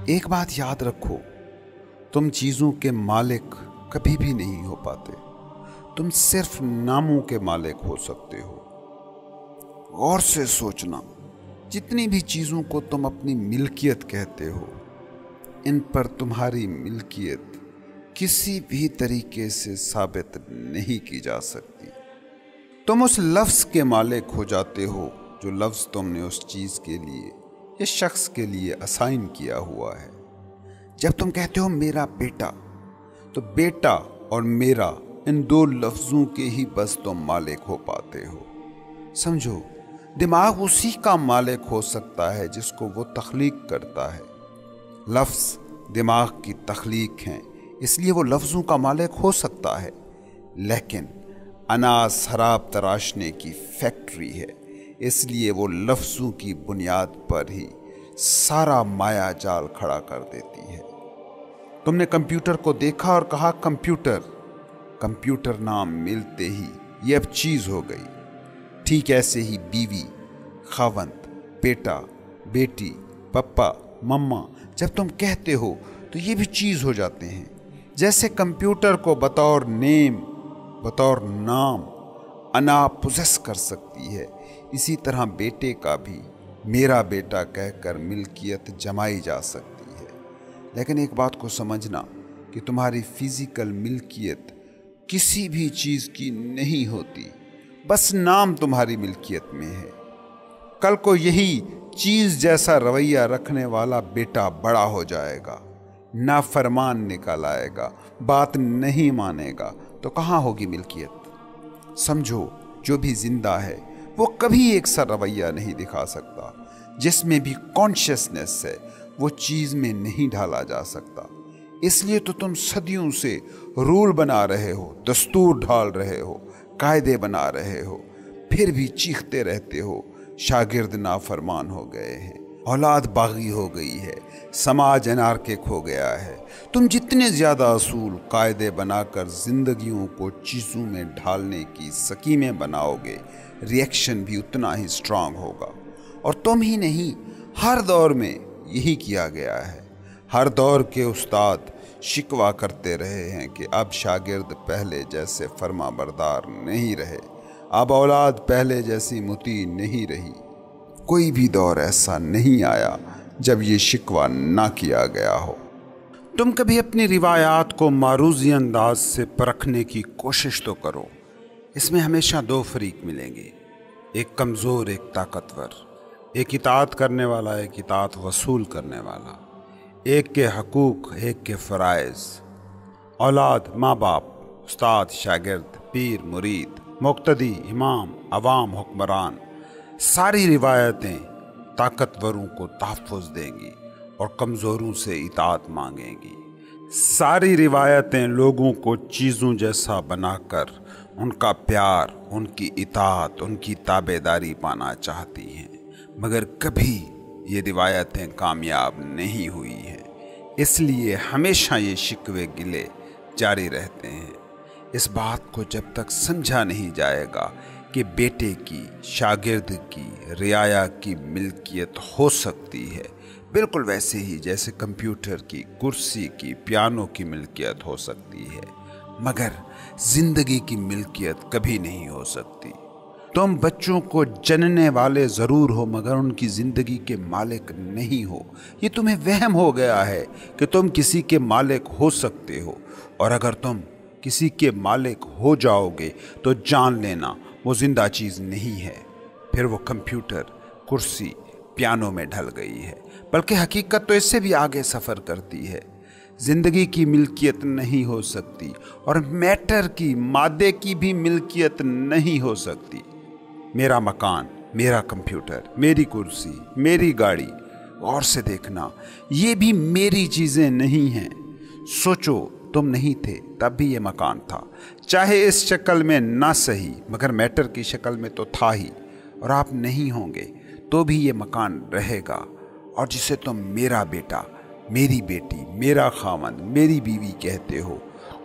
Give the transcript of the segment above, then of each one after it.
ایک بات یاد رکھو، تم چیزوں کے مالک کبھی بھی نہیں ہو پاتے، تم صرف ناموں کے مالک ہو سکتے ہو۔ غور سے سوچنا، جتنی بھی چیزوں کو تم اپنی ملکیت کہتے ہو، ان پر تمہاری ملکیت کسی بھی طریقے سے ثابت نہیں کی جا سکتی۔ تم اس لفظ کے مالک ہو جاتے ہو جو لفظ تم نے اس چیز کے لیے یا شخص کے لیے اسائن کیا ہوا ہے۔ جب تم کہتے ہو میرا بیٹا، تو بیٹا اور میرا ان دو لفظوں کے ہی بس تم مالک ہو پاتے ہو۔ سمجھو، دماغ اسی کا مالک ہو سکتا ہے جس کو وہ تخلیق کرتا ہے۔ لفظ دماغ کی تخلیق ہیں، اس لیے وہ لفظوں کا مالک ہو سکتا ہے، لیکن اناج خراب تراشنے کی فیکٹری ہے، اس لیے وہ لفظوں کی بنیاد پر ہی سارا مایا جال کھڑا کر دیتی ہے۔ تم نے کمپیوٹر کو دیکھا اور کہا کمپیوٹر، کمپیوٹر نام ملتے ہی یہ اب چیز ہو گئی۔ ٹھیک ایسے ہی بیوی، خاوند، بیٹا، بیٹی، پپا، مما، جب تم کہتے ہو تو یہ بھی چیز ہو جاتے ہیں۔ جیسے کمپیوٹر کو بطور نام انا پوزیس کر سکتی ہے، اسی طرح بیٹے کا بھی میرا بیٹا کہہ کر ملکیت جمائی جا سکتی ہے۔ لیکن ایک بات کو سمجھنا کہ تمہاری فزیکل ملکیت کسی بھی چیز کی نہیں ہوتی، بس نام تمہاری ملکیت میں ہے۔ کل کو یہی چیز جیسا رویہ رکھنے والا بیٹا بڑا ہو جائے گا، نافرمان نکل آئے گا، بات نہیں مانے گا، تو کہاں ہوگی ملکیت؟ سمجھو، جو بھی زندہ ہے وہ کبھی ایک سا رویہ نہیں دکھا سکتا۔ جس میں بھی کانشیسنس ہے وہ چیز میں نہیں ڈھالا جا سکتا۔ اس لیے تو تم صدیوں سے رول بنا رہے ہو، دستور ڈھال رہے ہو، قاعدے بنا رہے ہو، پھر بھی چیختے رہتے ہو شاگرد نافرمان ہو گئے ہیں، اولاد باغی ہو گئی ہے، سماج انارکک ہو گیا ہے۔ تم جتنے زیادہ اصول قاعدے بنا کر زندگیوں کو چیزوں میں ڈھالنے کی سکیمیں بناؤ گے، ریئیکشن بھی اتنا ہی اسٹرانگ ہوگا۔ اور تم ہی نہیں، ہر دور میں یہی کیا گیا ہے۔ ہر دور کے استاد شکوہ کرتے رہے ہیں کہ اب شاگرد پہلے جیسے فرما بردار نہیں رہے، اب اولاد پہلے جیسی مطیع نہیں رہی۔ کوئی بھی دور ایسا نہیں آیا جب یہ شکوہ نہ کیا گیا ہو۔ تم کبھی اپنی روایات کو معروضی انداز سے پرکھنے کی کوشش تو کرو۔ اس میں ہمیشہ دو فریق ملیں گے، ایک کمزور، ایک طاقتور، ایک اطاعت کرنے والا، ایک اطاعت وصول کرنے والا، ایک کے حقوق، ایک کے فرائض۔ اولاد، ماں باپ، استاد، شاگرد، پیر، مرید، مقتدی، امام، عوام، حکمران، ساری روایتیں طاقتوروں کو تحفظ دیں گی اور کمزوروں سے اطاعت مانگیں گی۔ ساری روایتیں لوگوں کو چیزوں جیسا بنا کر ان کا پیار، ان کی اطاعت، ان کی تابعداری پانا چاہتی ہیں، مگر کبھی یہ روایتیں کامیاب نہیں ہوئی ہیں۔ اس لیے ہمیشہ یہ شکوے گلے جاری رہتے ہیں۔ اس بات کو جب تک سمجھا نہیں جائے گا کہ بیٹے کی، شاگرد کی، رعایا کی ملکیت ہو سکتی ہے، بالکل ویسے ہی جیسے کمپیوٹر کی، کرسی کی، پیانو کی ملکیت ہو سکتی ہے، مگر زندگی کی ملکیت کبھی نہیں ہو سکتی۔ تم بچوں کو جننے والے ضرور ہو، مگر ان کی زندگی کے مالک نہیں ہو۔ یہ تمہیں وہم ہو گیا ہے کہ تم کسی کے مالک ہو سکتے ہو، اور اگر تم کسی کے مالک ہو جاؤ گے تو جان لینا وہ زندہ چیز نہیں ہے، پھر وہ کمپیوٹر، کرسی، پیانو میں ڈھل گئی ہے۔ بلکہ حقیقت تو اس سے بھی آگے سفر کرتی ہے۔ زندگی کی ملکیت نہیں ہو سکتی، اور میٹر کی، مادے کی بھی ملکیت نہیں ہو سکتی۔ میرا مکان، میرا کمپیوٹر، میری کرسی، میری گاڑی، غور سے دیکھنا، یہ بھی میری چیزیں نہیں ہیں۔ سوچو، تم نہیں تھے تب بھی یہ مکان تھا، چاہے اس شکل میں نہ صحیح، مگر میٹر کی شکل میں تو تھا ہی۔ اور آپ نہیں ہوں گے تو بھی یہ مکان رہے گا، اور جسے تم میرا بیٹا، میری بیٹی، میرا خاوند، میری بیوی کہتے ہو،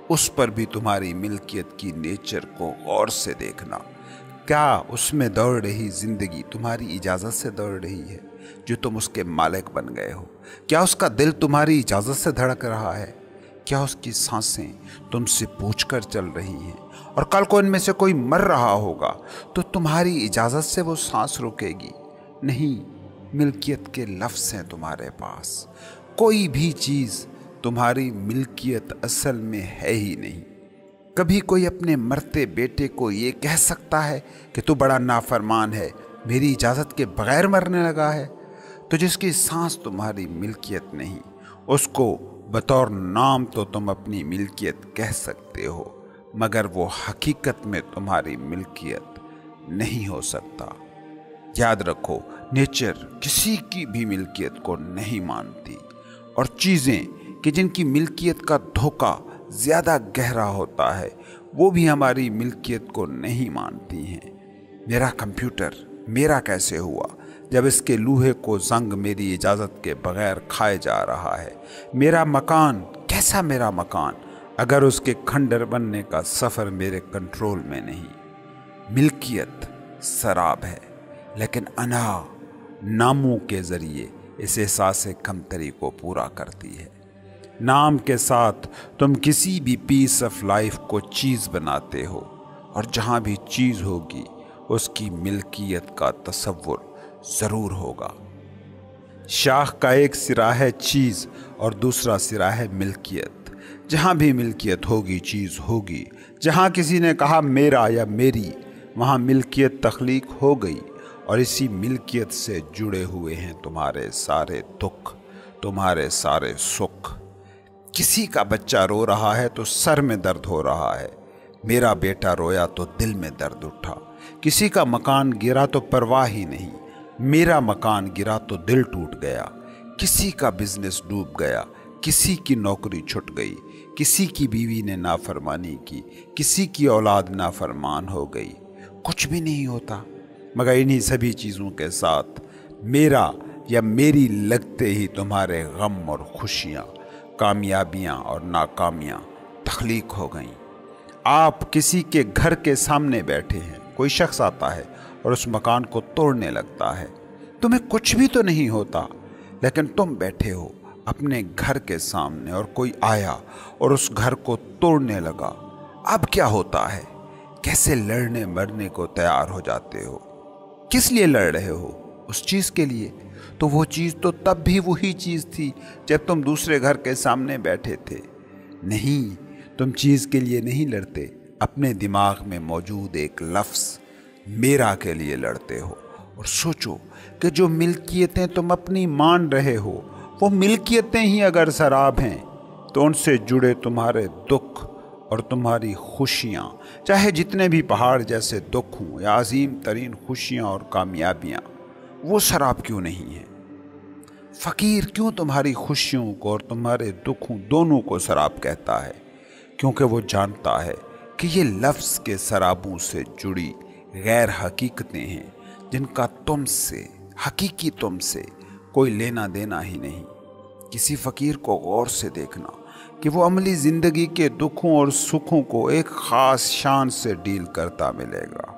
اس پر بھی تمہاری ملکیت کی نیچر کو غور سے دیکھنا۔ क्या उसमें दौड़ रही जिंदगी तुम्हारी इजाज़त से दौड़ रही है जो तुम उसके मालिक बन गए हो? क्या उसका दिल तुम्हारी इजाज़त से धड़क रहा है? क्या उसकी सांसें तुमसे पूछकर चल रही हैं? और कल को इनमें से कोई मर रहा होगा तो तुम्हारी इजाज़त से वो सांस रुकेगी? नहीं, मिल्कियत के लफ्ज़ हैं तुम्हारे पास। कोई भी चीज़ तुम्हारी मिल्कियत असल में है ही नहीं। कभी कोई अपने मरते बेटे को ये कह सकता है कि तू बड़ा नाफरमान है, मेरी इजाज़त के बगैर मरने लगा है? तो जिसकी सांस तुम्हारी मिल्कियत नहीं, उसको बतौर नाम तो तुम अपनी मिल्कियत कह सकते हो, मगर वो हकीकत में तुम्हारी मिल्कियत नहीं हो सकता। याद रखो, नेचर किसी की भी मिल्कियत को नहीं मानती, और चीज़ें कि जिनकी मिल्कियत का धोखा ज़्यादा गहरा होता है वो भी हमारी मिल्कियत को नहीं मानती हैं। मेरा कंप्यूटर मेरा कैसे हुआ जब इसके लूहे को जंग मेरी इजाज़त के बगैर खाए जा रहा है? मेरा मकान कैसा मेरा मकान अगर उसके खंडर बनने का सफ़र मेरे कंट्रोल में नहीं? मिल्कियत शराब है, लेकिन अना नामों के ज़रिए इस एहसास कमतरी को पूरा करती है। नाम के साथ तुम किसी भी पीस ऑफ लाइफ को चीज़ बनाते हो, और जहाँ भी चीज़ होगी उसकी मिल्कियत का तसव्वुर ज़रूर होगा। शाख का एक सिरा है चीज़ और दूसरा सिरा है मिल्कियत। जहाँ भी मिल्कियत होगी चीज़ होगी। जहाँ किसी ने कहा मेरा या मेरी, वहाँ मिल्कियत तख्लीक हो गई, और इसी मिल्कियत से जुड़े हुए हैं तुम्हारे सारे दुख, तुम्हारे सारे सुख। किसी का बच्चा रो रहा है तो सर में दर्द हो रहा है, मेरा बेटा रोया तो दिल में दर्द उठा। किसी का मकान गिरा तो परवाह ही नहीं, मेरा मकान गिरा तो दिल टूट गया। किसी का बिजनेस डूब गया, किसी की नौकरी छूट गई, किसी की बीवी ने नाफरमानी की, किसी की औलाद नाफरमान हो गई। कुछ भी नहीं होता, मगर इन्हीं सभी चीज़ों के साथ मेरा या मेरी लगते ही तुम्हारे गम और खुशियाँ, कामयाबियाँ और नाकामियाँ तख्लीक हो गईं। आप किसी के घर के सामने बैठे हैं, कोई शख्स आता है और उस मकान को तोड़ने लगता है। तुम्हें कुछ भी तो नहीं होता, लेकिन तुम बैठे हो अपने घर के सामने और कोई आया और उस घर को तोड़ने लगा। अब क्या होता है? कैसे लड़ने मरने को तैयार हो जाते हो? किस लिए लड़ रहे हो? उस चीज़ के लिए। तो वो चीज़ तो तब भी वही चीज़ थी जब तुम दूसरे घर के सामने बैठे थे। नहीं, तुम चीज़ के लिए नहीं लड़ते, अपने दिमाग में मौजूद एक लफ्ज़ मेरा के लिए लड़ते हो। और सोचो कि जो मिल्कियतें तुम अपनी मान रहे हो, वो मिल्कियतें ही अगर शराब हैं तो उनसे जुड़े तुम्हारे दुख और तुम्हारी खुशियाँ, चाहे जितने भी पहाड़ जैसे दुख हों या अजीम तरीन खुशियाँ और कामयाबियाँ, वो शराब क्यों नहीं है? फ़कीर क्यों तुम्हारी खुशियों को और तुम्हारे दुखों दोनों को शराब कहता है? क्योंकि वो जानता है कि ये लफ्ज़ के शराबों से जुड़ी गैर हकीकतें हैं जिनका तुमसे, हकीकी तुमसे कोई लेना देना ही नहीं। किसी फ़कीर को गौर से देखना कि वो अमली ज़िंदगी के दुखों और सुखों को एक ख़ास शान से डील करता मिलेगा।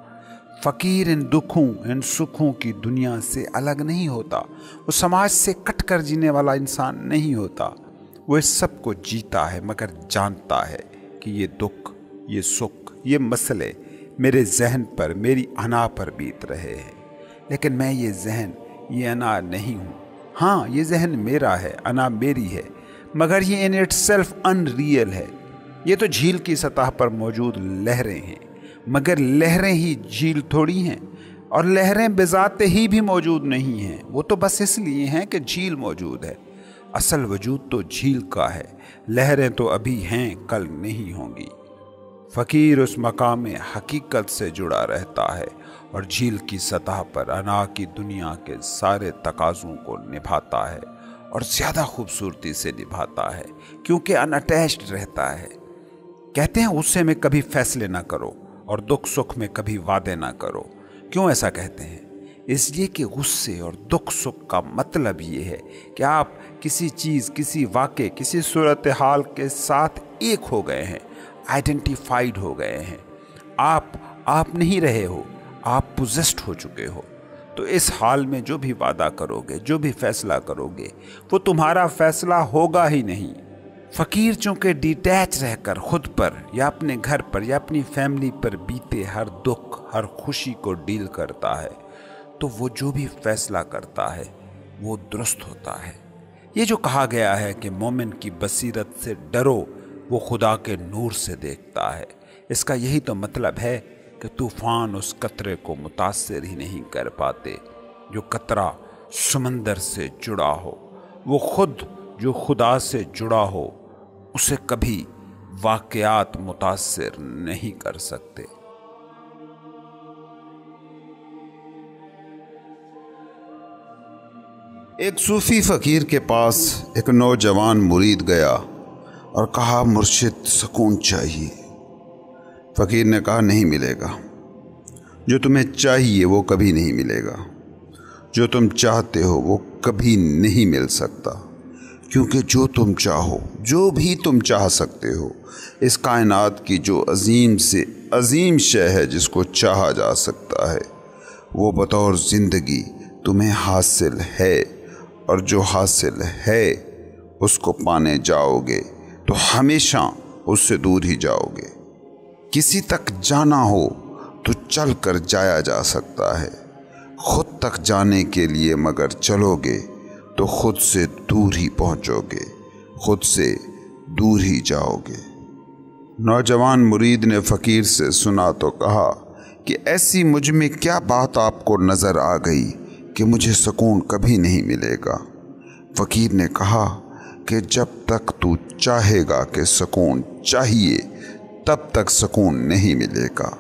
फ़कीर इन दुखों, इन सुखों की दुनिया से अलग नहीं होता। वो समाज से कट कर जीने वाला इंसान नहीं होता। वो इस सब को जीता है, मगर जानता है कि ये दुख, ये सुख, ये मसले मेरे जहन पर, मेरी अना पर बीत रहे हैं, लेकिन मैं ये जहन, ये अना नहीं हूँ। हाँ, ये जहन मेरा है, अना मेरी है, मगर ये इन इट सेल्फ अनरियल है। ये तो झील की सतह पर मौजूद लहरें हैं, मगर लहरें ही झील थोड़ी हैं, और लहरें बेज़ाते ही भी मौजूद नहीं हैं। वो तो बस इसलिए हैं कि झील मौजूद है। असल वजूद तो झील का है, लहरें तो अभी हैं, कल नहीं होंगी। फ़कीर उस मकाम हकीकत से जुड़ा रहता है और झील की सतह पर अना की दुनिया के सारे तकाज़ों को निभाता है, और ज़्यादा खूबसूरती से निभाता है क्योंकि अनअटैच्ड रहता है। कहते हैं गुस्से में कभी फैसले ना करो और दुख सुख में कभी वादे ना करो। क्यों ऐसा कहते हैं? इसलिए कि गुस्से और दुख सुख का मतलब ये है कि आप किसी चीज़, किसी वाक़े, किसी सूरत हाल के साथ एक हो गए हैं, आइडेंटिफाइड हो गए हैं। आप नहीं रहे हो, آپ پوزیسڈ ہو چکے ہو، تو اس حال میں جو بھی وعدہ کرو گے، جو بھی فیصلہ کرو گے، وہ تمہارا فیصلہ ہوگا ہی نہیں۔ فقیر چونکہ ڈیٹیچ رہ کر خود پر یا اپنے گھر پر یا اپنی فیملی پر بیتے ہر دکھ، ہر خوشی کو ڈیل کرتا ہے، تو وہ جو بھی فیصلہ کرتا ہے وہ درست ہوتا ہے۔ یہ جو کہا گیا ہے کہ مومن کی بصیرت سے ڈرو، وہ خدا کے نور سے دیکھتا ہے، اس کا یہی تو مطلب ہے کہ طوفان اس قطرے کو متاثر ہی نہیں کر پاتے جو قطرہ سمندر سے جڑا ہو۔ وہ خود جو خدا سے جڑا ہو اسے کبھی واقعات متاثر نہیں کر سکتے۔ ایک صوفی فقیر کے پاس ایک نوجوان مرید گیا اور کہا، مرشد سکون چاہیے۔ فقیر نے کہا، نہیں ملے گا، جو تمہیں چاہیے وہ کبھی نہیں ملے گا، جو تم چاہتے ہو وہ کبھی نہیں مل سکتا، کیونکہ جو تم چاہو، جو بھی تم چاہ سکتے ہو، اس کائنات کی جو عظیم سے عظیم شے ہے جس کو چاہا جا سکتا ہے، وہ بطور زندگی تمہیں حاصل ہے، اور جو حاصل ہے اس کو پانے جاؤ گے تو ہمیشہ اس سے دور ہی جاؤ گے۔ کسی تک جانا ہو تو چل کر جایا جا سکتا ہے، خود تک جانے کے لیے مگر چلو گے تو خود سے دور ہی پہنچو گے، خود سے دور ہی جاؤ گے۔ نوجوان مرید نے فقیر سے سنا تو کہا کہ ایسی مجھ میں کیا بات آپ کو نظر آ گئی کہ مجھے سکون کبھی نہیں ملے گا؟ فقیر نے کہا کہ جب تک تو چاہے گا کہ سکون چاہیے تب تک سکون نہیں ملے گا۔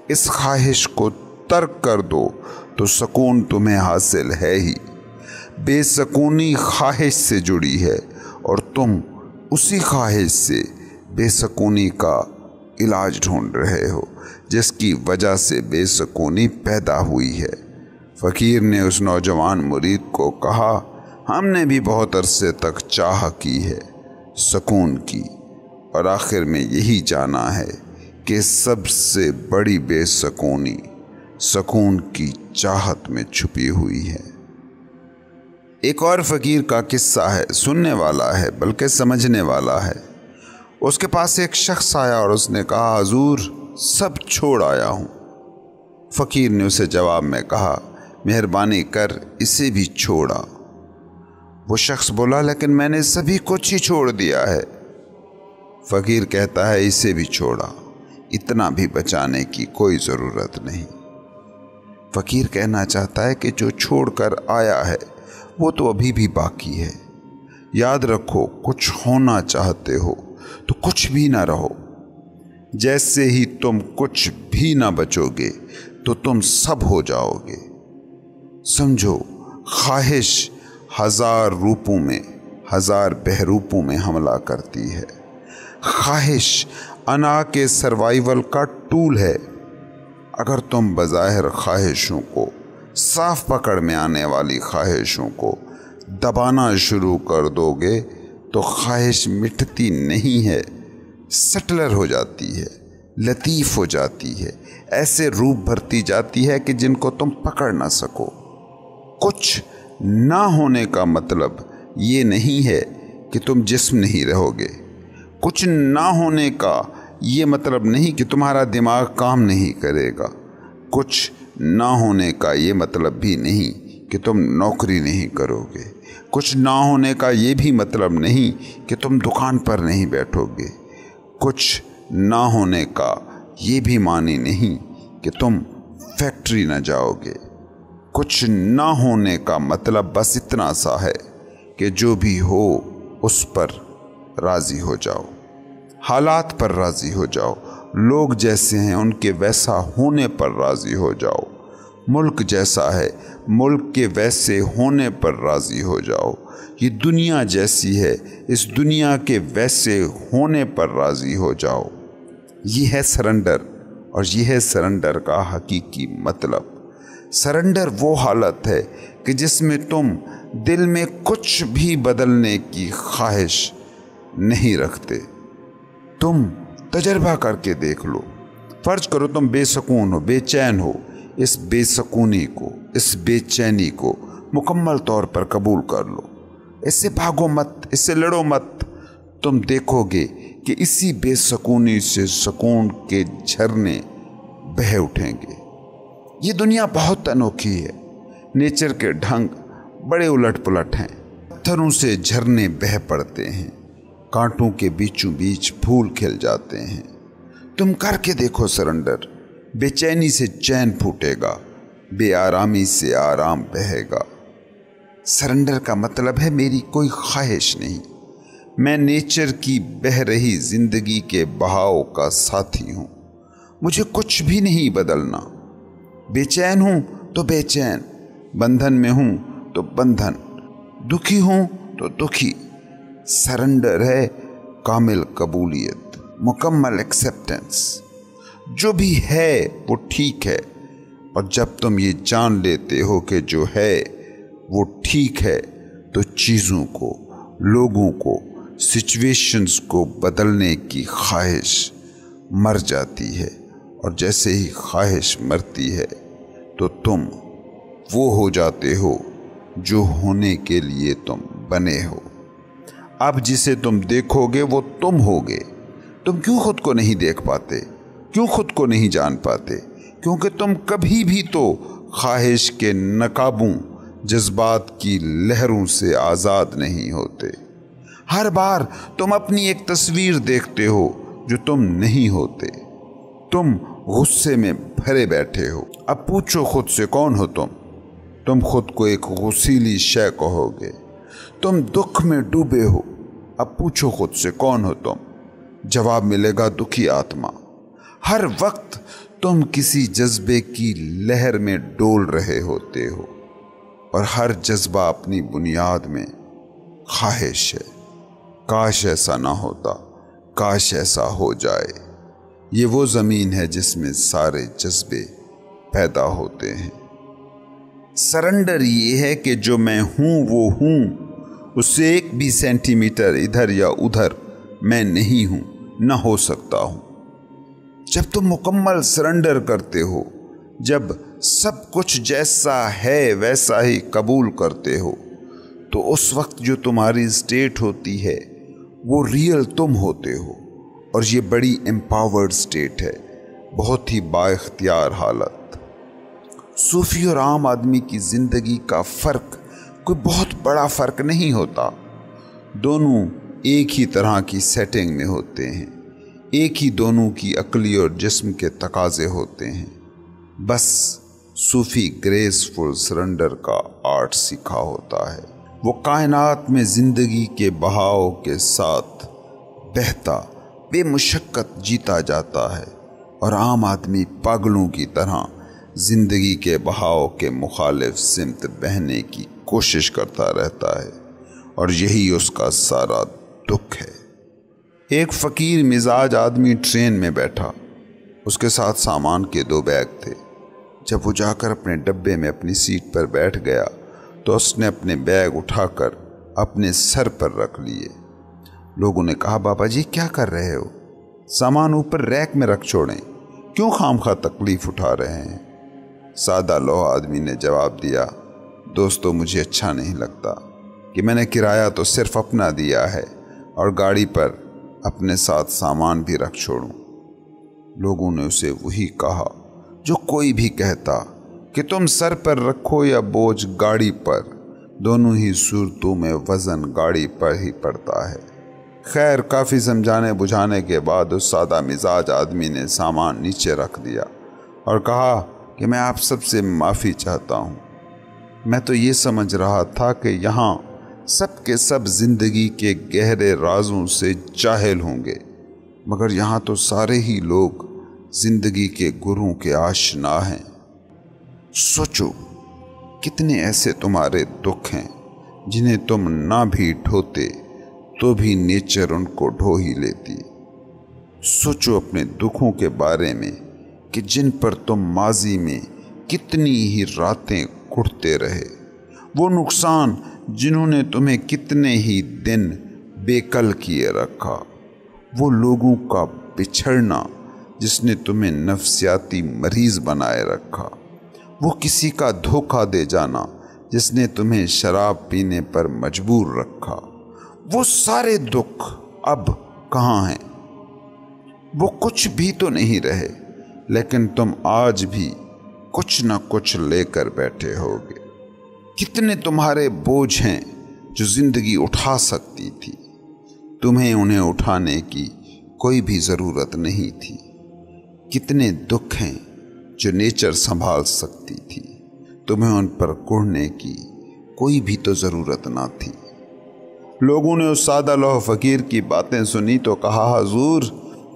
اس خواہش کو ترک کر دو تو سکون تمہیں حاصل ہے ہی۔ بے سکونی خواہش سے جڑی ہے اور تم اسی خواہش سے بے سکونی کا علاج ڈھونڈ رہے ہو جس کی وجہ سے بے سکونی پیدا ہوئی ہے۔ فقیر نے اس نوجوان مرید کو کہا، ہم نے بھی بہت عرصے تک چاہ کی ہے سکون کی، اور آخر میں یہی جانا ہے کہ سب سے بڑی بے سکونی سکون کی چاہت میں چھپی ہوئی ہے۔ ایک اور فقیر کا قصہ ہے، سننے والا ہے بلکہ سمجھنے والا ہے۔ اس کے پاس ایک شخص آیا اور اس نے کہا، حضور سب چھوڑ آیا ہوں۔ فقیر نے اسے جواب میں کہا، مہربانی کر اسے بھی چھوڑا۔ وہ شخص بولا، لیکن میں نے سبھی کچھ ہی چھوڑ دیا ہے۔ فقیر کہتا ہے، اسے بھی چھوڑا، اتنا بھی بچانے کی کوئی ضرورت نہیں۔ فقیر کہنا چاہتا ہے کہ جو چھوڑ کر آیا ہے وہ تو ابھی بھی باقی ہے۔ یاد رکھو، کچھ ہونا چاہتے ہو تو کچھ بھی نہ رہو۔ جیسے ہی تم کچھ بھی نہ بچو گے تو تم سب ہو جاؤ گے۔ سمجھو، خواہش ہزار روپوں میں، ہزار بہروپوں میں حملہ کرتی ہے۔ خواہش انا کے سروائیول کا ٹول ہے۔ اگر تم بظاہر خواہشوں کو، صاف پکڑ میں آنے والی خواہشوں کو دبانا شروع کر دو گے تو خواہش مٹتی نہیں ہے، سٹلر ہو جاتی ہے، لطیف ہو جاتی ہے، ایسے روپ بھرتی جاتی ہے کہ جن کو تم پکڑ نہ سکو۔ کچھ نہ ہونے کا مطلب یہ نہیں ہے کہ تم جسم نہیں رہو گے۔ کچھ نہ ہونے کا یہ مطلب نہیں کہ تمہارا دماغ کام نہیں کرے گا۔ کچھ نہ ہونے کا یہ مطلب بھی نہیں کہ تم نوکری نہیں کرو گے۔ کچھ نہ ہونے کا یہ بھی مطلب نہیں کہ تم دکان پر نہیں بیٹھو گے۔ کچھ نہ ہونے کا یہ بھی معنی نہیں کہ تم فیکٹری نہ جاؤ گے۔ کچھ نہ ہونے کا مطلب بس اتنا سا ہے کہ جو بھی ہو اس پر راضی ہو جاؤ، حالات پر راضی ہو جاؤ، لوگ جیسے ہیں ان کے ویسا ہونے پر راضی ہو جاؤ، ملک جیسا ہے ملک کے ویسے ہونے پر راضی ہو جاؤ، یہ دنیا جیسی ہے اس دنیا کے ویسے ہونے پر راضی ہو جاؤ۔ یہ ہے سرنڈر، اور یہ ہے سرنڈر کا حقیقی مطلب۔ سرنڈر وہ حالت ہے کہ جس میں تم دل میں کچھ بھی بدلنے کی خواہش نہیں رکھتے۔ تم تجربہ کر کے دیکھ لو، فرض کرو تم بے سکون ہو، بے چین ہو، इस बेसकूनी को, इस बेचैनी को मुकम्मल तौर पर कबूल कर लो। इससे भागो मत, इससे लड़ो मत। तुम देखोगे कि इसी बेसकूनी से सुकून के झरने बह उठेंगे। ये दुनिया बहुत अनोखी है। नेचर के ढंग बड़े उलट पुलट हैं। पत्थरों से झरने बह पड़ते हैं, कांटों के बीचों बीच फूल खिल जाते हैं। तुम करके देखो सरेंडर, बेचैनी से चैन फूटेगा, बेआरामी से आराम बहेगा। सरेंडर का मतलब है मेरी कोई ख्वाहिश नहीं, मैं नेचर की बह रही जिंदगी के बहाव का साथी हूँ। मुझे कुछ भी नहीं बदलना। बेचैन हूँ तो बेचैन, बंधन में हूँ तो बंधन, दुखी हूँ तो दुखी। सरेंडर है कामिल कबूलियत, मुकम्मल एक्सेप्टेंस। जो भी है वो ठीक है, और जब तुम ये जान लेते हो कि जो है वो ठीक है, तो चीज़ों को, लोगों को, सिचुएशंस को बदलने की ख्वाहिश मर जाती है। और जैसे ही ख्वाहिश मरती है तो तुम वो हो जाते हो जो होने के लिए तुम बने हो। अब जिसे तुम देखोगे वो तुम होगे। तुम क्यों खुद को नहीं देख पाते, क्यों खुद को नहीं जान पाते? क्योंकि तुम कभी भी तो ख्वाहिश के नकाबों, जज्बात की लहरों से आज़ाद नहीं होते। हर बार तुम अपनी एक तस्वीर देखते हो जो तुम नहीं होते। तुम गुस्से में भरे बैठे हो। अब पूछो खुद से कौन हो तुम? तुम खुद को एक गुस्सीली शय कहोगे। तुम दुख में डूबे हो। अब पूछो खुद से कौन हो तुम? जवाब मिलेगा दुखी आत्मा। हर वक्त तुम किसी जज्बे की लहर में डोल रहे होते हो, और हर जज्बा अपनी बुनियाद में ख्वाहिश है। काश ऐसा ना होता, काश ऐसा हो जाए। ये वो ज़मीन है जिसमें सारे जज्बे पैदा होते हैं। सरेंडर ये है कि जो मैं हूँ वो हूँ, उससे एक भी सेंटीमीटर इधर या उधर मैं नहीं हूँ, न हो सकता हूँ। जब तुम मुकम्मल सरेंडर करते हो, जब सब कुछ जैसा है वैसा ही कबूल करते हो, तो उस वक्त जो तुम्हारी स्टेट होती है वो रियल तुम होते हो। और ये बड़ी एम्पावर्ड स्टेट है, बहुत ही बाइख्तियार हालत। सूफी और आम आदमी की ज़िंदगी का फ़र्क कोई बहुत बड़ा फ़र्क नहीं होता। दोनों एक ही तरह की सेटिंग में होते हैं, एक ही दोनों की अक्ली और जिस्म के तकाजे होते हैं। बस सूफी ग्रेसफुल सरेंडर का आर्ट सीखा होता है। वो कायनात में ज़िंदगी के बहाव के साथ बहता बेमुशक्कत जीता जाता है, और आम आदमी पागलों की तरह ज़िंदगी के बहाव के मुखालिफ सिमत बहने की कोशिश करता रहता है, और यही उसका सारा दुख है। एक फ़कीर मिजाज आदमी ट्रेन में बैठा, उसके साथ सामान के 2 बैग थे। जब वो जाकर अपने डब्बे में अपनी सीट पर बैठ गया तो उसने अपने बैग उठाकर अपने सर पर रख लिए। लोगों ने कहा, बाबा जी क्या कर रहे हो? सामान ऊपर रैक में रख छोड़ें, क्यों खामखा तकलीफ़ उठा रहे हैं? सादा लोहा आदमी ने जवाब दिया, दोस्तों मुझे अच्छा नहीं लगता कि मैंने किराया तो सिर्फ अपना दिया है और गाड़ी पर अपने साथ सामान भी रख छोड़ूं। लोगों ने उसे वही कहा जो कोई भी कहता कि तुम सर पर रखो या बोझ गाड़ी पर, दोनों ही सूरतों में वज़न गाड़ी पर ही पड़ता है। खैर काफ़ी समझाने बुझाने के बाद उस सादा मिजाज आदमी ने सामान नीचे रख दिया और कहा कि मैं आप सबसे माफ़ी चाहता हूँ। मैं तो ये समझ रहा था कि यहाँ सब के सब ज़िंदगी के गहरे राजों से जाहिल होंगे, मगर यहाँ तो सारे ही लोग ज़िंदगी के गुरों के आशना हैं। सोचो कितने ऐसे तुम्हारे दुख हैं जिन्हें तुम ना भी ढोते तो भी नेचर उनको ढो ही लेती। सोचो अपने दुखों के बारे में कि जिन पर तुम माजी में कितनी ही रातें कुटते रहे, वो नुकसान जिन्होंने तुम्हें कितने ही दिन बेकल किए रखा, वो लोगों का बिछड़ना जिसने तुम्हें नफ्सियाती मरीज बनाए रखा, وہ کسی کا دھوکہ دے جانا جس نے تمہیں شراب پینے پر مجبور رکھا، وہ سارے دکھ اب کہاں ہیں؟ وہ کچھ بھی تو نہیں رہے، لیکن تم آج بھی کچھ نہ کچھ لے کر بیٹھے ہوگے۔ کتنے تمہارے بوجھ ہیں جو زندگی اٹھا سکتی تھی، تمہیں انہیں اٹھانے کی کوئی بھی ضرورت نہیں تھی۔ کتنے دکھ ہیں جو نیچر سنبھال سکتی تھی، تمہیں ان پر کوڑنے کی کوئی بھی تو ضرورت نہ تھی۔ لوگوں نے اس سادہ لوح فقیر کی باتیں سنی تو کہا، حضور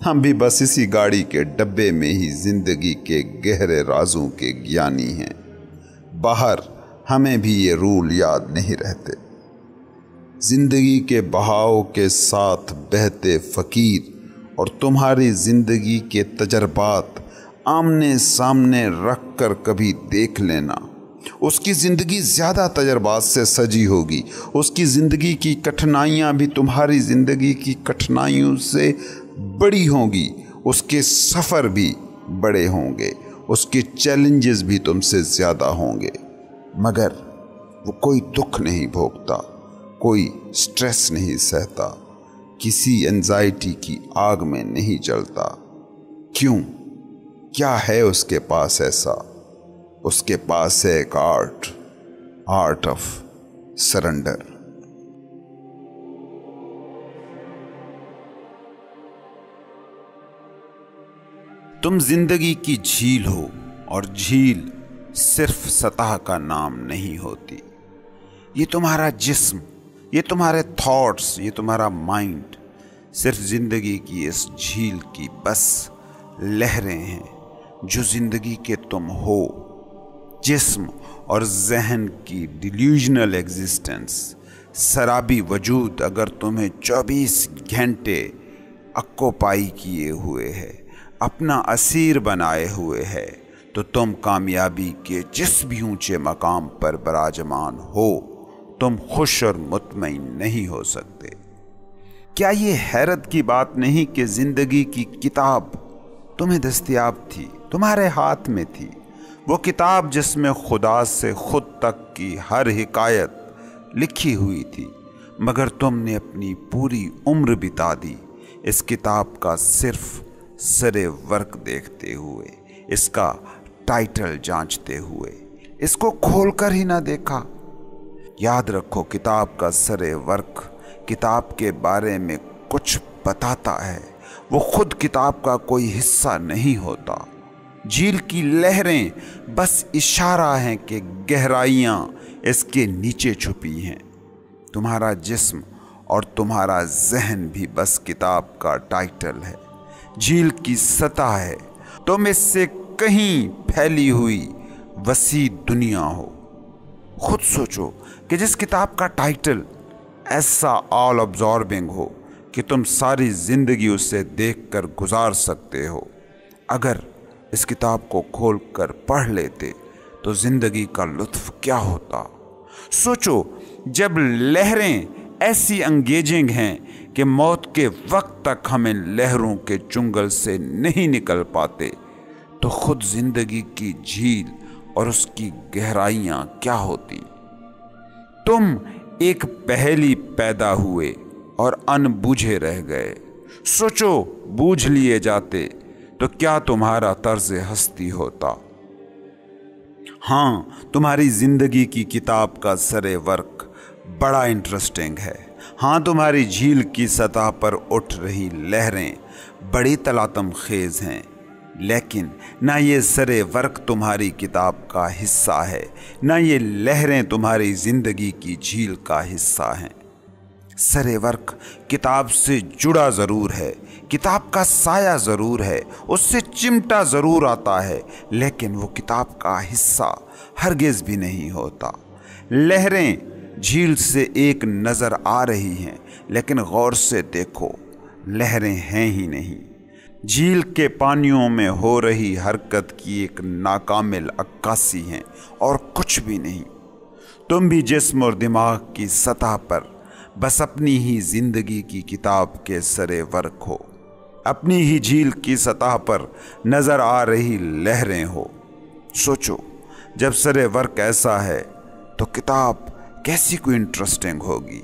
ہم بھی بس اسی گاڑی کے ڈبے میں ہی زندگی کے گہرے رازوں کے گیانی ہیں، باہر ہمیں بھی یہ رول یاد نہیں رہتے۔ زندگی کے بہاؤ کے ساتھ بہتے فقیر اور تمہاری زندگی کے تجربات آمنے سامنے رکھ کر کبھی دیکھ لینا، اس کی زندگی زیادہ تجربات سے سجی ہوگی، اس کی زندگی کی کٹھنائیاں بھی تمہاری زندگی کی کٹھنائیوں سے بڑی ہوں گی، اس کے سفر بھی بڑے ہوں گے، اس کے چیلنجز بھی تم سے زیادہ ہوں گے، مگر وہ کوئی دکھ نہیں بھوگتا، کوئی سٹریس نہیں سہتا، کسی انزائٹی کی آگ میں نہیں جلتا۔ کیوں؟ کیا ہے اس کے پاس ایسا؟ اس کے پاس ہے ایک آرٹ آف سرنڈر۔ تم زندگی کی جھیل ہو، اور جھیل صرف سطح کا نام نہیں ہوتی۔ یہ تمہارا جسم، یہ تمہارے تھاٹس، یہ تمہارا مائنڈ صرف زندگی کی اس جھیل کی بس لہریں ہیں جو زندگی کے تم ہو۔ جسم اور ذہن کی ڈیلیوژنل ایگزسٹنس، سرابی وجود اگر تمہیں 24 گھنٹے اکوپائی کیے ہوئے ہے، اپنا اسیر بنائے ہوئے ہے، تو تم کامیابی کے جس بھی اونچے مقام پر براجمان ہو، تم خوش اور مطمئن نہیں ہو سکتے۔ کیا یہ حیرت کی بات نہیں کہ زندگی کی کتاب تمہیں دستیاب تھی، تمہارے ہاتھ میں تھی، وہ کتاب جس میں خدا سے خود تک کی ہر حکایت لکھی ہوئی تھی، مگر تم نے اپنی پوری عمر بتا دی اس کتاب کا صرف سر ورق دیکھتے ہوئے، اس کا ٹائٹل جانچتے ہوئے، اس کو کھول کر ہی نہ دیکھا۔ یاد رکھو، کتاب کا سر ورق کتاب کے بارے میں کچھ بتاتا ہے، وہ خود کتاب کا کوئی حصہ نہیں ہوتا۔ جھیل کی لہریں بس اشارہ ہیں کہ گہرائیاں اس کے نیچے چھپی ہیں۔ تمہارا جسم اور تمہارا ذہن بھی بس کتاب کا ٹائٹل ہے، جھیل کی سطح ہے، تم اس سے کہیں پھیلی ہوئی وسیع دنیا ہو۔ خود سوچو کہ جس کتاب کا ٹائٹل ایسا آل ابزاربنگ ہو کہ تم ساری زندگی اسے دیکھ کر گزار سکتے ہو، اگر اس کتاب کو کھول کر پڑھ لیتے تو زندگی کا لطف کیا ہوتا۔ سوچو، جب لہریں ایسی انگیجنگ ہیں کہ موت کے وقت تک ہمیں لہروں کے چنگل سے نہیں نکل پاتے، تو خود زندگی کی جھیل اور اس کی گہرائیاں کیا ہوتی۔ تم ایک پہیلی پیدا ہوئے اور ان بوجھے رہ گئے۔ سوچو، بوجھ لیے جاتے تو کیا تمہارا طرز ہستی ہوتا۔ ہاں، تمہاری زندگی کی کتاب کا سر ورق بڑا انٹرسٹنگ ہے۔ ہاں، تمہاری جھیل کی سطح پر اٹھ رہی لہریں بڑی تلاطم خیز ہیں، لیکن نہ یہ سر ورق تمہاری کتاب کا حصہ ہے، نہ یہ لہریں تمہاری زندگی کی جھیل کا حصہ ہیں۔ سر ورق کتاب سے جڑا ضرور ہے، کتاب کا سایہ ضرور ہے، اس سے چمٹا ضرور آتا ہے، لیکن وہ کتاب کا حصہ ہرگز بھی نہیں ہوتا۔ لہریں جھیل سے ایک نظر آ رہی ہیں، لیکن غور سے دیکھو، لہریں ہیں ہی نہیں۔ جھیل کے پانیوں میں ہو رہی حرکت کی ایک ناکامل عکاسی ہیں اور کچھ بھی نہیں۔ تم بھی جسم اور دماغ کی سطح پر بس اپنی ہی زندگی کی کتاب کے سر ورق ہو، اپنی ہی جھیل کی سطح پر نظر آ رہی لہریں ہو۔ سوچو، जब सरे वर्क ऐसा है तो किताब कैसी कोई इंटरेस्टिंग होगी।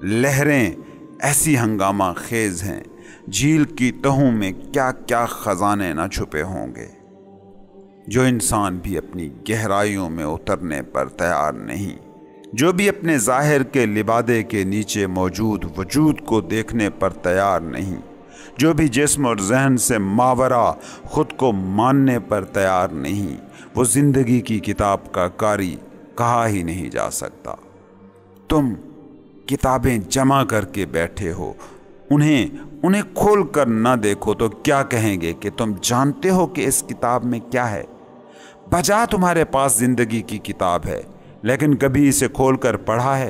लहरें ऐसी हंगामा खेज हैं, झील की तहों में क्या क्या खजाने न छुपे होंगे, जो इंसान भी अपनी गहराइयों में उतरने पर तैयार नहीं, जो भी अपने ज़ाहिर के लिबादे के नीचे मौजूद वजूद को देखने पर तैयार नहीं, जो भी जिस्म और जहन से मावरा खुद को मानने पर तैयार नहीं, वो ज़िंदगी की किताब का कारी कहा ही नहीं जा सकता। तुम किताबें जमा करके बैठे हो, उन्हें खोल कर ना देखो तो क्या कहेंगे कि तुम जानते हो कि इस किताब में क्या है। बजा तुम्हारे पास ज़िंदगी की किताब है, लेकिन कभी इसे खोल कर पढ़ा है?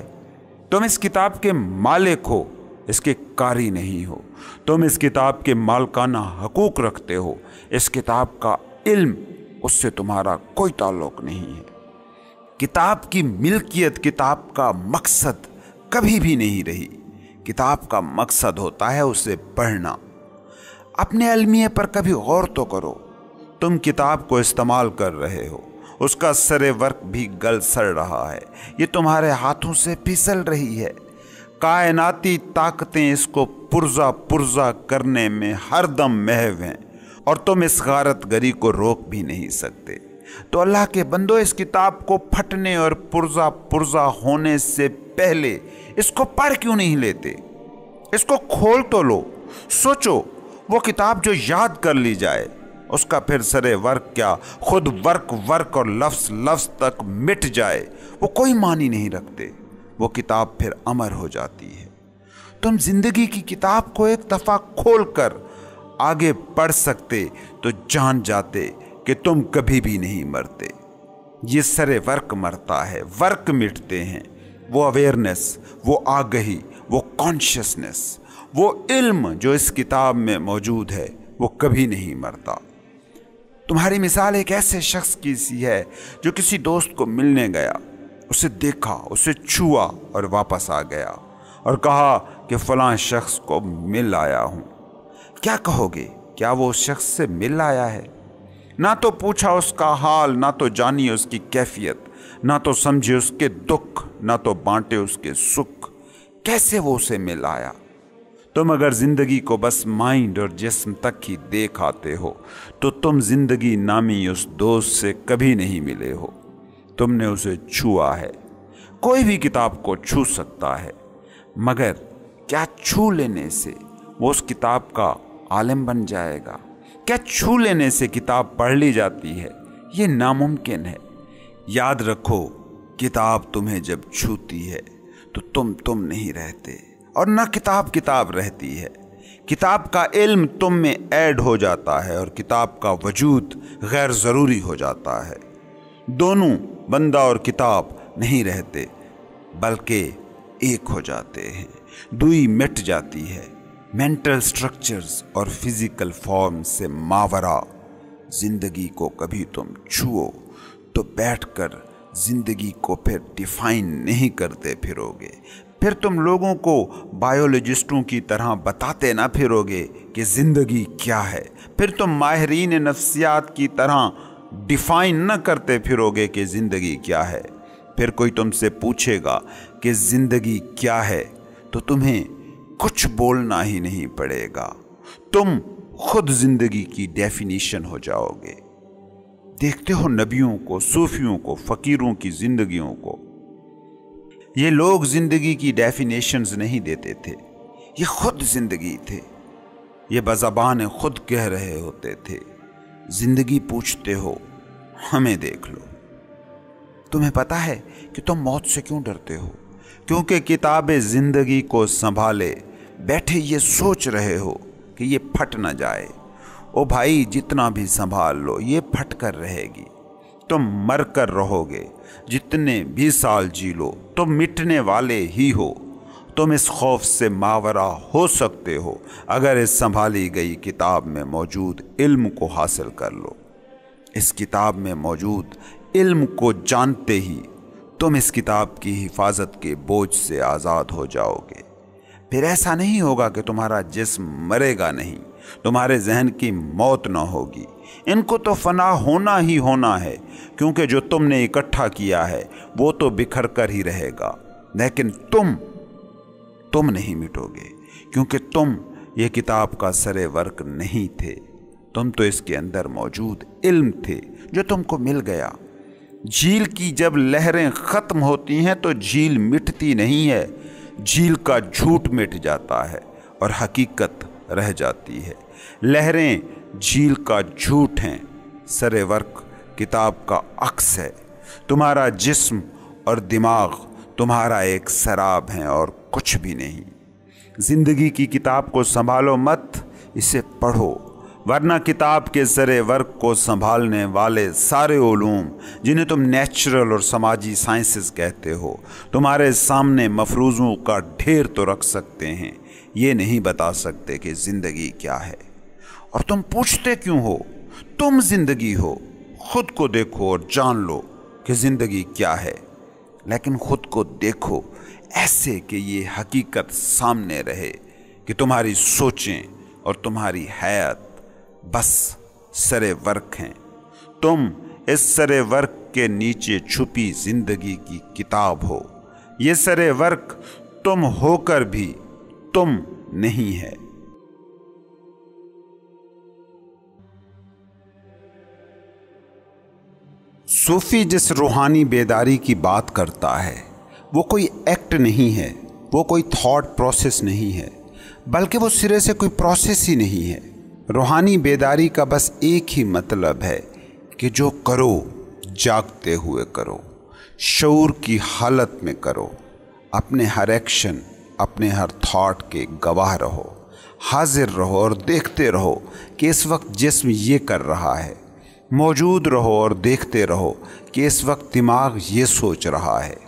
तुम इस किताब के मालिक हो, इसके कारी नहीं हो। तुम इस किताब के मालकाना हकूक रखते हो, इस किताब का इल्म उससे तुम्हारा कोई ताल्लुक नहीं है। किताब की मिल्कियत किताब का मकसद कभी भी नहीं रही। किताब का मकसद होता है उसे पढ़ना। अपने अलमिये पर कभी गौर तो करो। तुम किताब को इस्तेमाल कर रहे हो, उसका सरे वर्क भी गल सड़ रहा है, ये तुम्हारे हाथों से फिसल रही है। कायनाती ताकतें इसको पुर्जा पुर्जा करने में हरदम महव हैं और तुम इस गारत गरी को रोक भी नहीं सकते। तो अल्लाह के बंदो, इस किताब को फटने और पुर्जा पुर्जा होने से पहले इसको पढ़ क्यों नहीं लेते? इसको खोल तो लो। सोचो, वो किताब जो याद कर ली जाए उसका फिर सरे वर्क क्या, खुद वर्क और लफ्ज़ लफ्ज़ तक मिट जाए, वो कोई मानी नहीं रखते। वो किताब फिर अमर हो जाती है। तुम जिंदगी की किताब को एक दफ़ा खोल कर आगे बढ़ सकते तो जान जाते कि तुम कभी भी नहीं मरते। ये सरे वर्क मरता है, वर्क मिटते हैं। वो अवेयरनेस, वो आगही, वो कॉन्शियसनेस, वो इल्म जो इस किताब में मौजूद है, वो कभी नहीं मरता। तुम्हारी मिसाल एक ऐसे शख्स की सी है जो किसी दोस्त को मिलने गया, उसे देखा, उसे छुआ और वापस आ गया और कहा कि फलां शख्स को मिल आया हूँ। क्या कहोगे? क्या वो उस शख्स से मिल आया है? ना तो पूछा उसका हाल, ना तो जानी उसकी कैफियत, ना तो समझे उसके दुख, ना तो बांटे उसके सुख। कैसे वो उसे मिल आया? तुम अगर ज़िंदगी को बस माइंड और जिस्म तक ही देख आते हो तो तुम ज़िंदगी नामी उस दोस्त से कभी नहीं मिले हो। तुमने उसे छुआ है। कोई भी किताब को छू सकता है, मगर क्या छू लेने से वो उस किताब का आलिम बन जाएगा? क्या छू लेने से किताब पढ़ ली जाती है? ये नामुमकिन है। याद रखो, किताब तुम्हें जब छूती है तो तुम नहीं रहते और न किताब रहती है। किताब का इल्म तुम में ऐड हो जाता है और किताब का वजूद गैर ज़रूरी हो जाता है। दोनों, बंदा और किताब, नहीं रहते बल्कि एक हो जाते हैं। दुई मिट जाती है। मेंटल स्ट्रक्चर्स और फिजिकल फॉर्म से मावरा ज़िंदगी को कभी तुम छुओ तो बैठकर ज़िंदगी को फिर डिफाइन नहीं करते फिरोगे। फिर तुम लोगों को बायोलॉजिस्टों की तरह बताते ना फिरोगे कि ज़िंदगी क्या है। फिर तुम माहिरीन नफ्सियात की तरह डिफाइन न करते फिरोगे कि ज़िंदगी क्या है। फिर कोई तुमसे पूछेगा कि ज़िंदगी क्या है तो तुम्हें कुछ बोलना ही नहीं पड़ेगा। तुम खुद ज़िंदगी की डेफिनेशन हो जाओगे। देखते हो नबियों को, सूफियों को, फ़कीरों की ज़िंदगियों को। ये लोग ज़िंदगी की डेफिनेशंस नहीं देते थे, ये खुद ज़िंदगी थे। ये बज़बान खुद कह रहे होते थे, ज़िंदगी पूछते हो हमें देख लो। तुम्हें पता है कि तुम मौत से क्यों डरते हो? क्योंकि किताबे ज़िंदगी को संभाले बैठे ये सोच रहे हो कि ये फट ना जाए। ओ भाई, जितना भी संभाल लो ये फट कर रहेगी। तुम मर कर रहोगे, जितने भी साल जी लो तुम मिटने वाले ही हो। तुम इस खौफ से मावरा हो सकते हो अगर इस संभाली गई किताब में मौजूद इल्म को हासिल कर लो। इस किताब में मौजूद इल्म को जानते ही तुम इस किताब की हिफाजत के बोझ से आज़ाद हो जाओगे। फिर ऐसा नहीं होगा कि तुम्हारा जिस्म मरेगा नहीं, तुम्हारे जहन की मौत ना होगी। इनको तो फना होना ही होना है, क्योंकि जो तुमने इकट्ठा किया है वो तो बिखर कर ही रहेगा, लेकिन तुम नहीं मिटोगे, क्योंकि तुम ये किताब का सरे वर्क नहीं थे। तुम तो इसके अंदर मौजूद इल्म थे जो तुमको मिल गया। झील की जब लहरें ख़त्म होती हैं तो झील मिटती नहीं है, झील का झूठ मिट जाता है और हकीकत रह जाती है। लहरें झील का झूठ हैं, सरे वर्क किताब का अक्स है। तुम्हारा जिस्म और दिमाग तुम्हारा एक शराब है और कुछ भी नहीं। जिंदगी की किताब को संभालो मत, इसे पढ़ो, वरना किताब के सरे वर्क को संभालने वाले सारे उलूम जिन्हें तुम नेचुरल और समाजी साइंसेस कहते हो, तुम्हारे सामने मफरूज़ों का ढेर तो रख सकते हैं, ये नहीं बता सकते कि ज़िंदगी क्या है। और तुम पूछते क्यों हो? तुम ज़िंदगी हो। खुद को देखो और जान लो कि ज़िंदगी क्या है, लेकिन खुद को देखो ऐसे कि ये हकीकत सामने रहे कि तुम्हारी सोचें और तुम्हारी हैत बस सरे वर्क हैं। तुम इस सरे वर्क के नीचे छुपी जिंदगी की किताब हो। ये सरे वर्क तुम होकर भी तुम नहीं है। सूफी जिस रूहानी बेदारी की बात करता है वो कोई एक्ट नहीं है, वो कोई थॉट प्रोसेस नहीं है, बल्कि वो सिरे से कोई प्रोसेस ही नहीं है। रूहानी बेदारी का बस एक ही मतलब है कि जो करो जागते हुए करो, शऊर की हालत में करो, अपने हर एक्शन, अपने हर थॉट के गवाह रहो, हाजिर रहो और देखते रहो कि इस वक्त जिस्म ये कर रहा है। मौजूद रहो और देखते रहो कि इस वक्त दिमाग ये सोच रहा है।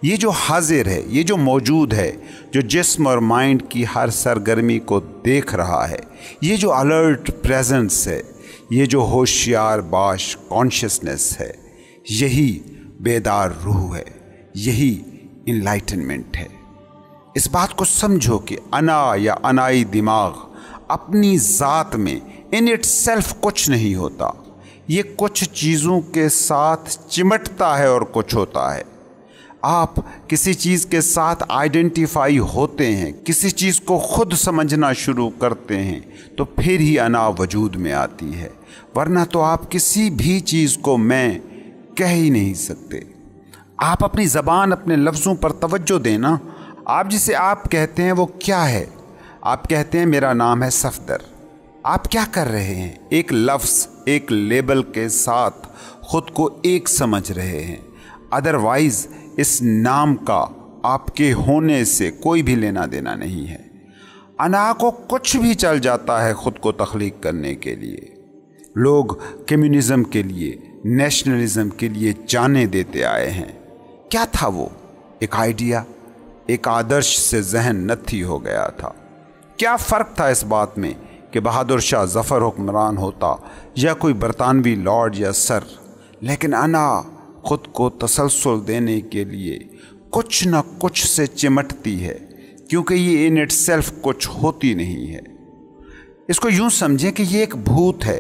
ये जो हाजिर है, ये जो मौजूद है, जो जिस्म और माइंड की हर सरगर्मी को देख रहा है, ये जो अलर्ट प्रेजेंस है, ये जो होशियार बाश कॉन्शियसनेस है, यही बेदार रूह है, यही इनलाइटनमेंट है। इस बात को समझो कि अना या अनाई दिमाग अपनी ज़ात में इन इट सेल्फ कुछ नहीं होता। ये कुछ चीज़ों के साथ चिमटता है और कुछ होता है। आप किसी चीज़ के साथ आइडेंटिफाई होते हैं, किसी चीज़ को खुद समझना शुरू करते हैं, तो फिर ही अना वजूद में आती है, वरना तो आप किसी भी चीज़ को मैं कह ही नहीं सकते। आप अपनी ज़बान, अपने लफ्ज़ों पर तवज्जो देना। आप जिसे आप कहते हैं वो क्या है? आप कहते हैं मेरा नाम है सफदर। आप क्या कर रहे हैं? एक लफ्ज़, एक लेबल के साथ खुद को एक समझ रहे हैं। अदरवाइज़ इस नाम का आपके होने से कोई भी लेना देना नहीं है। अना को कुछ भी चल जाता है खुद को तख्लीक करने के लिए। लोग कम्युनिज़म के लिए, नेशनलिज्म के लिए जाने देते आए हैं। क्या था वो? एक आइडिया, एक आदर्श से जहन नत्थी हो गया था। क्या फ़र्क था इस बात में कि बहादुर शाह ज़फ़र हुक्मरान होता या कोई बरतानवी लॉर्ड या सर, लेकिन अना खुद को तसलसल देने के लिए कुछ न कुछ से चिमटती है, क्योंकि ये इन इट सेल्फ कुछ होती नहीं है। इसको यूं समझें कि ये एक भूत है,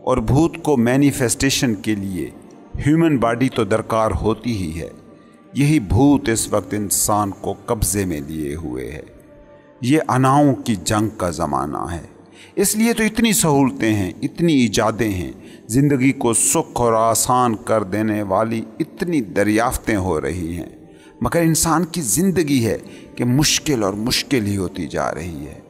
और भूत को मैनिफेस्टेशन के लिए ह्यूमन बॉडी तो दरकार होती ही है। यही भूत इस वक्त इंसान को कब्ज़े में लिए हुए है। ये अनाओं की जंग का ज़माना है, इसलिए तो इतनी सहूलतें हैं, इतनी इजादें हैं, ज़िंदगी को सुख और आसान कर देने वाली इतनी दरियाफ्तें हो रही हैं, मगर इंसान की ज़िंदगी है कि मुश्किल और मुश्किल ही होती जा रही है।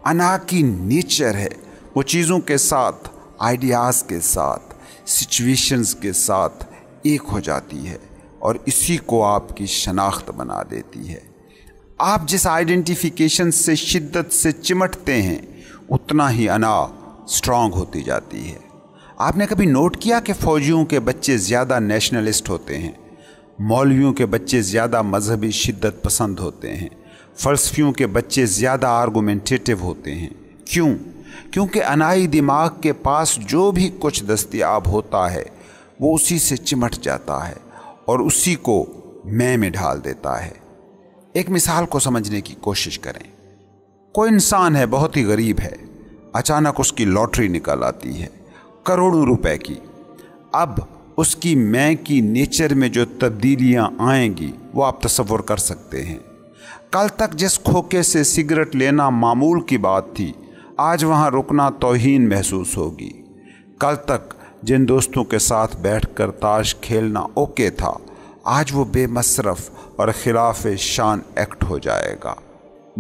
अना की नेचर है, वो चीज़ों के साथ, आइडियाज़ के साथ, सिचुएशंस के साथ एक हो जाती है और इसी को आपकी शनाख्त बना देती है। आप जिस आइडेंटिफिकेशन से शिद्दत से चिमटते हैं, उतना ही अना स्ट्रांग होती जाती है। आपने कभी नोट किया कि फ़ौजियों के बच्चे ज़्यादा नेशनलिस्ट होते हैं, मौलवियों के बच्चे ज़्यादा मजहबी शिद्दत पसंद होते हैं, फ़लसफियों के बच्चे ज़्यादा आर्गुमेंटेटिव होते हैं? क्यों? क्योंकि अनाई दिमाग के पास जो भी कुछ दस्तयाब होता है वो उसी से चिमट जाता है और उसी को मैं में ढाल देता है। एक मिसाल को समझने की कोशिश करें। कोई इंसान है, बहुत ही गरीब है, अचानक उसकी लॉटरी निकल आती है, करोड़ों रुपए की। अब उसकी मैं की नेचर में जो तब्दीलियां आएंगी वो आप तसव्वुर कर सकते हैं। कल तक जिस खोखे से सिगरेट लेना मामूल की बात थी, आज वहाँ रुकना तौहीन महसूस होगी। कल तक जिन दोस्तों के साथ बैठकर ताश खेलना ओके था, आज वो बेमसरफ और खिलाफ शान एक्ट हो जाएगा।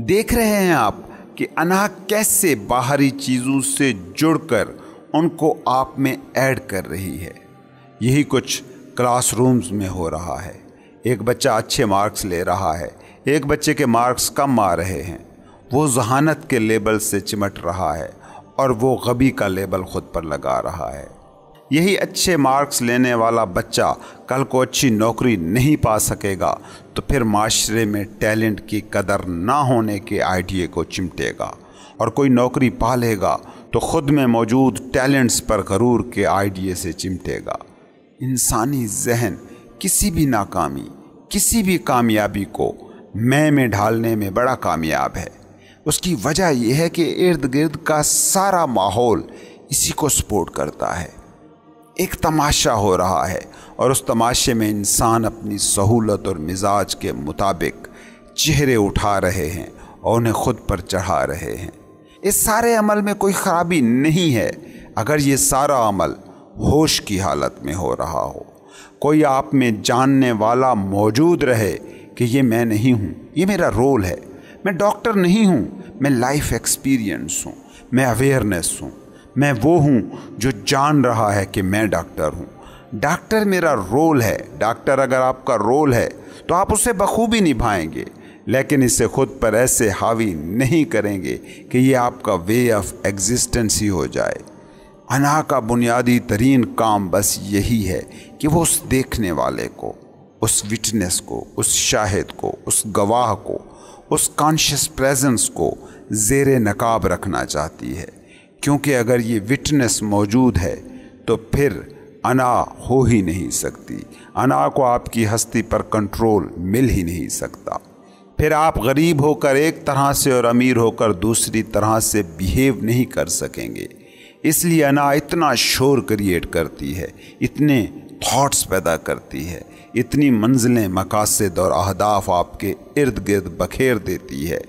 देख रहे हैं आप कि अना कैसे बाहरी चीज़ों से जुड़कर उनको आप में ऐड कर रही है। यही कुछ क्लासरूम्स में हो रहा है। एक बच्चा अच्छे मार्क्स ले रहा है, एक बच्चे के मार्क्स कम आ रहे हैं। वो जहानत के लेबल से चिमट रहा है और वो गबी का लेबल खुद पर लगा रहा है। यही अच्छे मार्क्स लेने वाला बच्चा कल को अच्छी नौकरी नहीं पा सकेगा तो फिर माशरे में टैलेंट की कदर ना होने के आइडिया को चिमटेगा, और कोई नौकरी पा लेगा तो ख़ुद में मौजूद टैलेंट्स पर गरूर के आइडिया से चिमटेगा। इंसानी जहन किसी भी नाकामी, किसी भी कामयाबी को मैं में ढालने में बड़ा कामयाब है। उसकी वजह यह है कि इर्द गिर्द का सारा माहौल इसी को सपोर्ट करता है। एक तमाशा हो रहा है और उस तमाशे में इंसान अपनी सहूलत और मिजाज के मुताबिक चेहरे उठा रहे हैं और उन्हें खुद पर चढ़ा रहे हैं। इस सारे अमल में कोई ख़राबी नहीं है अगर ये सारा अमल होश की हालत में हो रहा हो। कोई आप में जानने वाला मौजूद रहे कि ये मैं नहीं हूँ, ये मेरा रोल है। मैं डॉक्टर नहीं हूँ, मैं लाइफ एक्सपीरियंस हूँ, मैं अवेयरनेस हूँ। मैं वो हूँ जो जान रहा है कि मैं डॉक्टर हूँ। डॉक्टर मेरा रोल है। डॉक्टर अगर आपका रोल है तो आप उसे बखूबी निभाएंगे, लेकिन इसे खुद पर ऐसे हावी नहीं करेंगे कि ये आपका वे ऑफ एग्जिस्टेंस ही हो जाए। अना का बुनियादी तरीन काम बस यही है कि वो उस देखने वाले को, उस विटनेस को, उस शाहिद को, उस गवाह को, उस कॉन्शियस प्रेजेंस को ज़ेरे नकाब रखना चाहती है। क्योंकि अगर ये विटनेस मौजूद है तो फिर अना हो ही नहीं सकती। अना को आपकी हस्ती पर कंट्रोल मिल ही नहीं सकता। फिर आप गरीब होकर एक तरह से और अमीर होकर दूसरी तरह से बिहेव नहीं कर सकेंगे। इसलिए अना इतना शोर क्रिएट करती है, इतने थॉट्स पैदा करती है, इतनी मंजिलें, मकासद और अहदाफ आपके इर्द गिर्द बखेर देती है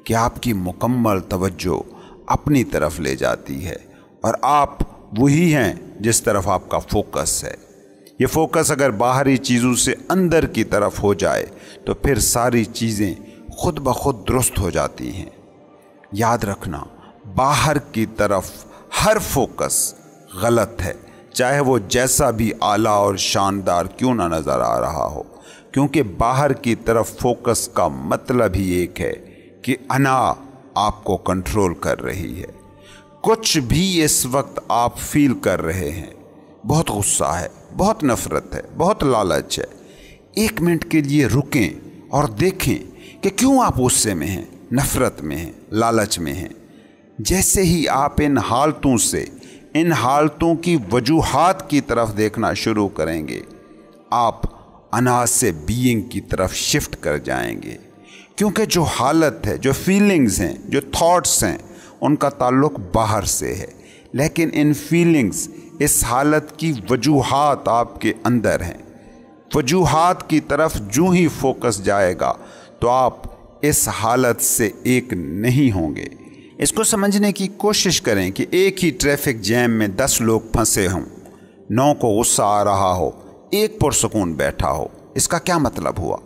कि आपकी मुकम्मल तवज्जो अपनी तरफ ले जाती है, और आप वही हैं जिस तरफ आपका फोकस है। ये फोकस अगर बाहरी चीज़ों से अंदर की तरफ हो जाए तो फिर सारी चीज़ें खुद ब खुद दुरुस्त हो जाती हैं। याद रखना, बाहर की तरफ हर फोकस गलत है, चाहे वो जैसा भी आला और शानदार क्यों ना नज़र आ रहा हो, क्योंकि बाहर की तरफ फोकस का मतलब ही एक है कि अना आपको कंट्रोल कर रही है। कुछ भी इस वक्त आप फील कर रहे हैं, बहुत गुस्सा है, बहुत नफ़रत है, बहुत लालच है, एक मिनट के लिए रुकें और देखें कि क्यों आप गुस्से में हैं, नफ़रत में हैं, लालच में हैं। जैसे ही आप इन हालतों से, इन हालतों की वजूहात की तरफ देखना शुरू करेंगे, आप अना से बीइंग की तरफ शिफ्ट कर जाएंगे। क्योंकि जो हालत है, जो फीलिंग्स हैं, जो थॉट्स हैं, उनका ताल्लुक़ बाहर से है, लेकिन इन फीलिंग्स, इस हालत की वजूहात आपके अंदर हैं। वजूहात की तरफ जो ही फोकस जाएगा तो आप इस हालत से एक नहीं होंगे। इसको समझने की कोशिश करें कि एक ही ट्रैफिक जैम में 10 लोग फंसे हों, 9 को गुस्सा आ रहा हो, एक पुरसुकून बैठा हो। इसका क्या मतलब हुआ?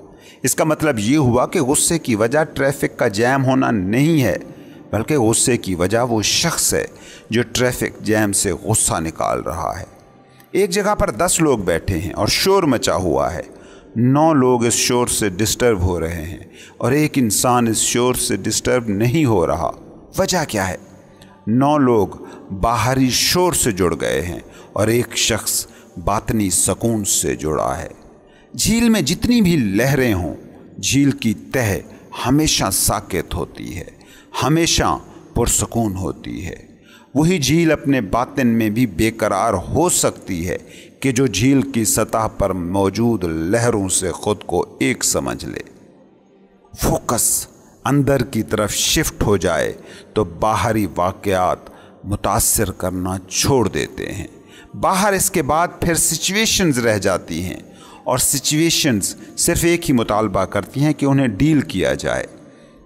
इसका मतलब ये हुआ कि गुस्से की वजह ट्रैफिक का जैम होना नहीं है, बल्कि गुस्से की वजह वो शख्स है जो ट्रैफिक जैम से गुस्सा निकाल रहा है। एक जगह पर 10 लोग बैठे हैं और शोर मचा हुआ है। 9 लोग इस शोर से डिस्टर्ब हो रहे हैं और एक इंसान इस शोर से डिस्टर्ब नहीं हो रहा। वजह क्या है? 9 लोग बाहरी शोर से जुड़ गए हैं और एक शख्स बातनी सुकून से जुड़ा है। झील में जितनी भी लहरें हों, झील की तह हमेशा साकित होती है, हमेशा पुरसुकून होती है। वही झील अपने बातिन में भी बेकरार हो सकती है कि जो झील की सतह पर मौजूद लहरों से खुद को एक समझ ले। फोकस अंदर की तरफ शिफ्ट हो जाए तो बाहरी वाक़यात मुतासिर करना छोड़ देते हैं। बाहर इसके बाद फिर सिचुएशंस रह जाती हैं, और सिचुएशंस सिर्फ एक ही मुतालबा करती हैं कि उन्हें डील किया जाए।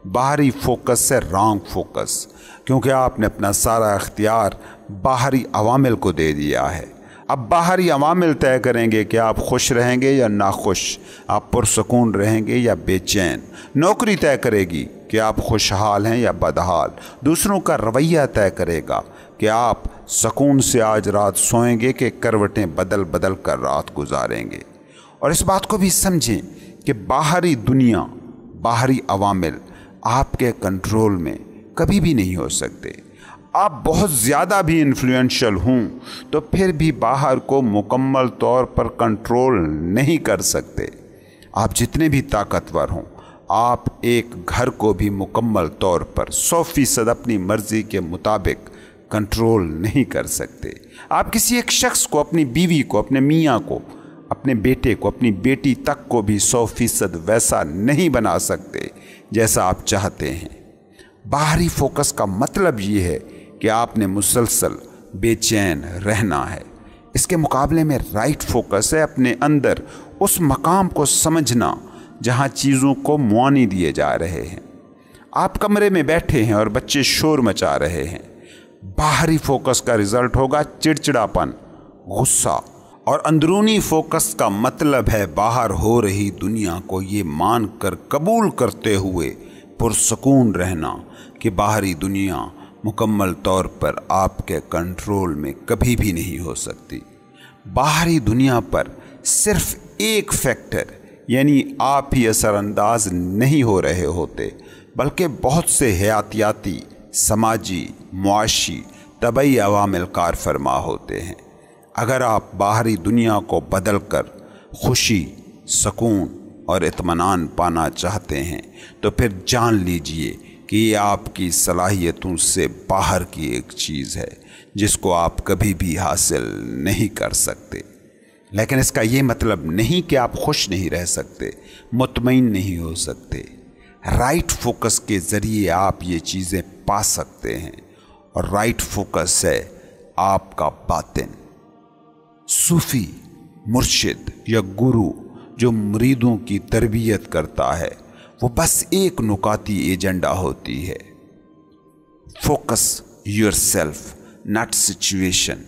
बाहरी फोकस से रॉन्ग फोकस, क्योंकि आपने अपना सारा इख्तियार बाहरी अवामिल को दे दिया है। अब बाहरी अवामिल तय करेंगे कि आप खुश रहेंगे या नाखुश, आप पुरसकून रहेंगे या बेचैन। नौकरी तय करेगी कि आप खुशहाल हैं या बदहाल। दूसरों का रवैया तय करेगा कि आप सुकून से आज रात सोएंगे कि करवटें बदल बदल कर रात गुजारेंगे। और इस बात को भी समझें कि बाहरी दुनिया, बाहरी अवामिल आपके कंट्रोल में कभी भी नहीं हो सकते। आप बहुत ज़्यादा भी इन्फ्लुएंशियल हों तो फिर भी बाहर को मुकम्मल तौर पर कंट्रोल नहीं कर सकते। आप जितने भी ताकतवर हों, आप एक घर को भी मुकम्मल तौर पर 100% अपनी मर्ज़ी के मुताबिक कंट्रोल नहीं कर सकते। आप किसी एक शख्स को, अपनी बीवी को, अपने मियाँ को, अपने बेटे को, अपनी बेटी तक को भी 100% वैसा नहीं बना सकते जैसा आप चाहते हैं। बाहरी फोकस का मतलब ये है कि आपने मुसलसल बेचैन रहना है। इसके मुकाबले में राइट फोकस है अपने अंदर उस मकाम को समझना जहाँ चीज़ों को मुआनी दिए जा रहे हैं। आप कमरे में बैठे हैं और बच्चे शोर मचा रहे हैं। बाहरी फोकस का रिजल्ट होगा चिड़चिड़ापन, गुस्सा। और अंदरूनी फोकस का मतलब है बाहर हो रही दुनिया को ये मान कर कबूल करते हुए पुरसकून रहना कि बाहरी दुनिया मुकम्मल तौर पर आपके कंट्रोल में कभी भी नहीं हो सकती। बाहरी दुनिया पर सिर्फ एक फैक्टर यानी आप ही असरअंदाज नहीं हो रहे होते, बल्कि बहुत से हयातियाती, समाजी, मुआशी, तबई अवामिल कार फरमा होते हैं। अगर आप बाहरी दुनिया को बदल कर खुशी, सुकून और इत्मीनान पाना चाहते हैं तो फिर जान लीजिए कि ये आपकी सलाहियतों से बाहर की एक चीज़ है जिसको आप कभी भी हासिल नहीं कर सकते। लेकिन इसका ये मतलब नहीं कि आप खुश नहीं रह सकते, मुतमईन नहीं हो सकते। राइट फोकस के ज़रिए आप ये चीज़ें पा सकते हैं, और राइट फोकस है आपका बातिन। सूफ़ी, मुर्शिद या गुरु जो मुरीदों की तरबियत करता है वो बस एक नुकाती एजेंडा होती है, फोकस योरसेल्फ नॉट सिचुएशन।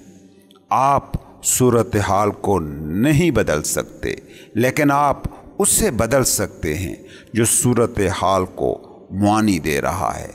आप सूरत हाल को नहीं बदल सकते, लेकिन आप उसे बदल सकते हैं जो सूरत हाल को मुआनी दे रहा है।